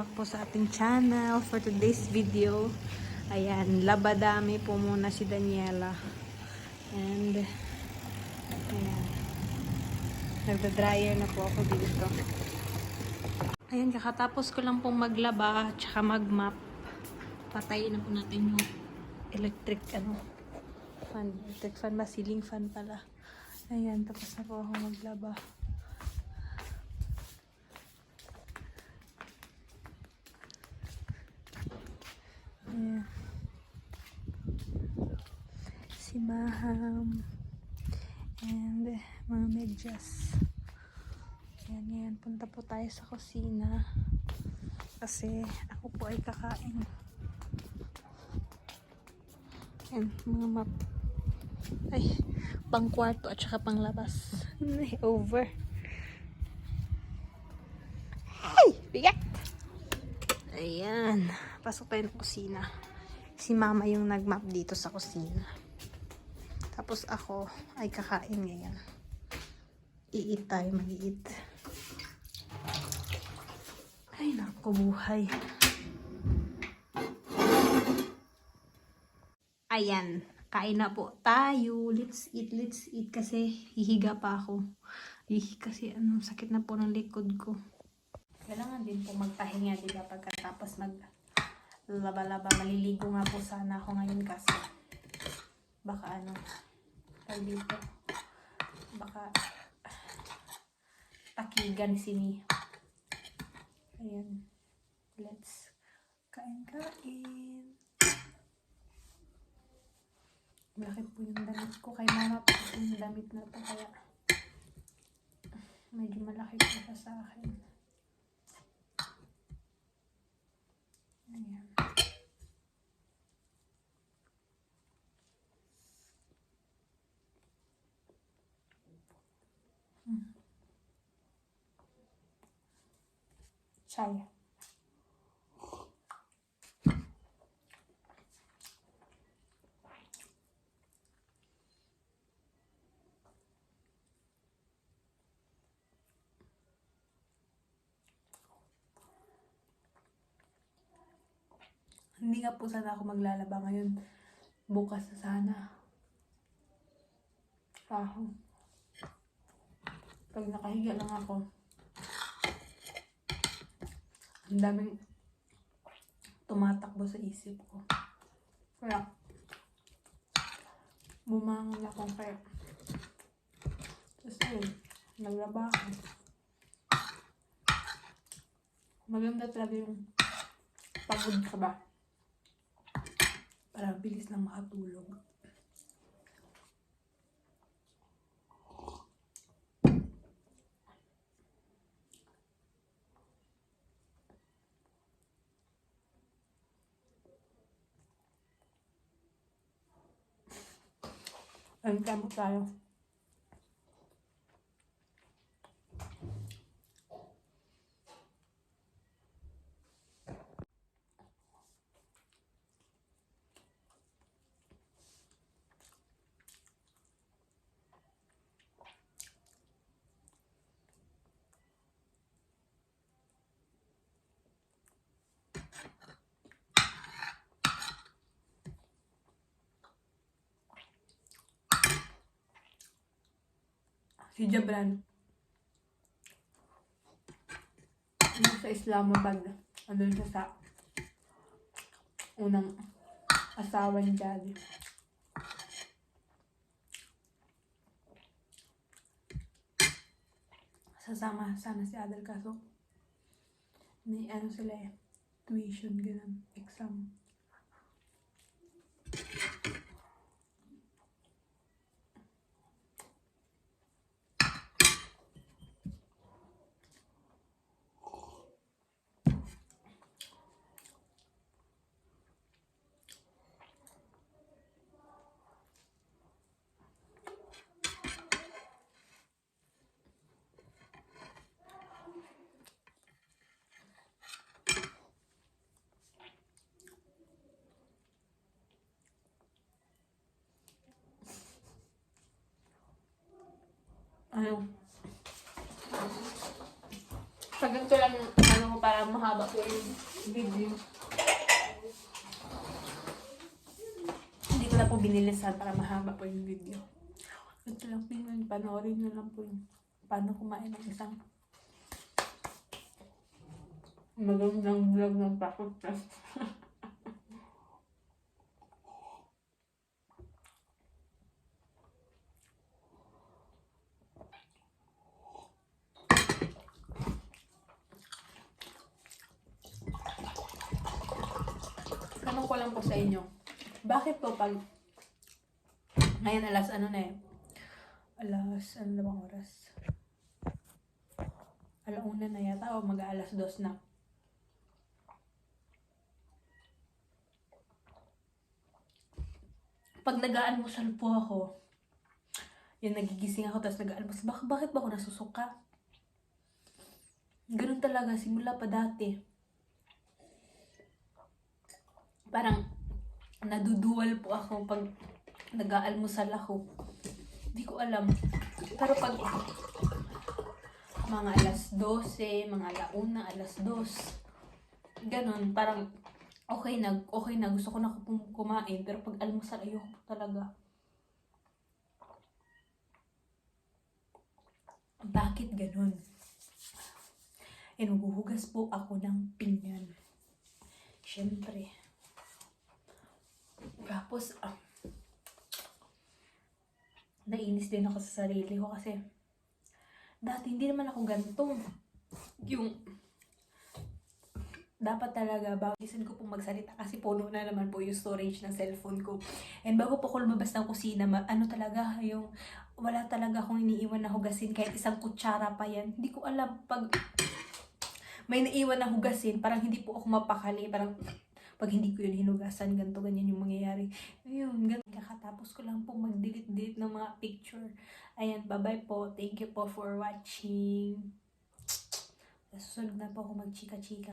welcome back po sa ating channel for today's video. Ayan, labadami po muna si Daniela. And, ayan, nagda-dryer na po ako dito. Ayan, kakatapos ko lang pong maglaba, tsaka mag-mop. Patayin na po natin yung electric, fan. Electric fan ba? Ceiling fan pala. Ayan, tapos na po ako maglaba. Ayan. Si Maham. And mga medyas. Ayan. Punta po tayo sa kusina. Kasi ako po ay kakain. Ayan, mga map. Ay, pang kwarto at saka pang labas. Over. Ay, bigat! Ayan. Pasok tayo ng kusina. Si mama yung nag-map dito sa kusina. Tapos ako ay kakain ngayon. I-eat tayo, mag-i-eat. Ay, naku, buhay. Ayan. Kain na po tayo. Let's eat, let's eat. Kasi hihiga pa ako. Kasi sakit na po ng likod ko. Kailangan din po magpahinga, diba? Pagkatapos laba-laba, maliligo nga po sana ako ngayon kasi baka dito, baka takigan si Mi. Ayan, let's kain. Malaki po yung damit ko kay mama po yung damit na ito, kaya medyo malaki po siya sa akin. Ayan. Chai. Hindi nga po sana ako maglalaba ngayon. Bukas na sana. Pag nakahiga lang ako, ang daming tumatakbo sa isip ko. Kaya, bumangon ako kaya. Tapos ayun, naglaba ako. Maganda talaga yung pagod ka ba? Para bilis lang makatulog. Ayun, kamo tayo. Si Jabran. Sa Islamabad. Andun siya sa unang asawa ni Daddy. Sasama sana si Adel kaso may sila tuition, ganun, exam. Pag ganito lang, para mahaba po yung video. Hindi ko na po binilisan para mahaba po yung video. Ito lang po yun, panoorin nyo lang po yung paano kumain ng isang magandang vlog ng Pakot Fest. Tanong ko lang po sa inyo, bakit po pag ngayon alas ano na eh, alas ano na bang oras? Alauna na yata o mag-aalas 2 na. Pag nag-aalmusal po ako, yung nagigising ako tapos nag-aalmusal, bakit ba ako nasusuka? Ganun talaga, simula pa dati. Parang naduduwal po ako pag nag-aalmusal ako. Hindi ko alam. Pero pag mga alas 12, mga alauna, alas 2, ganun, parang okay na, gusto ko na kumain, pero pag almusal, ayoko po talaga. Bakit ganun? Maghuhugas po ako ng pinggan. Siyempre. Tapos, nainis din ako sa sarili ko kasi dati hindi naman ako ganito. Yung dapat talaga bawisan ko pong magsalita kasi puno na naman po yung storage ng cellphone ko. And bago po ako lumabas ng kusina, ano talaga, yung wala talaga akong iniiwan na hugasin kahit isang kutsara pa yan. Hindi ko alam, pag may naiwan na hugasin, parang hindi po ako mapakali, parang pag hindi ko yun hinugasan, ganito, ganyan yung mangyayari. Ayun, kakatapos ko lang po mag-delete ng mga picture. Ayan, bye-bye po. Thank you po for watching. Susunod na po ako mag-chika-chika.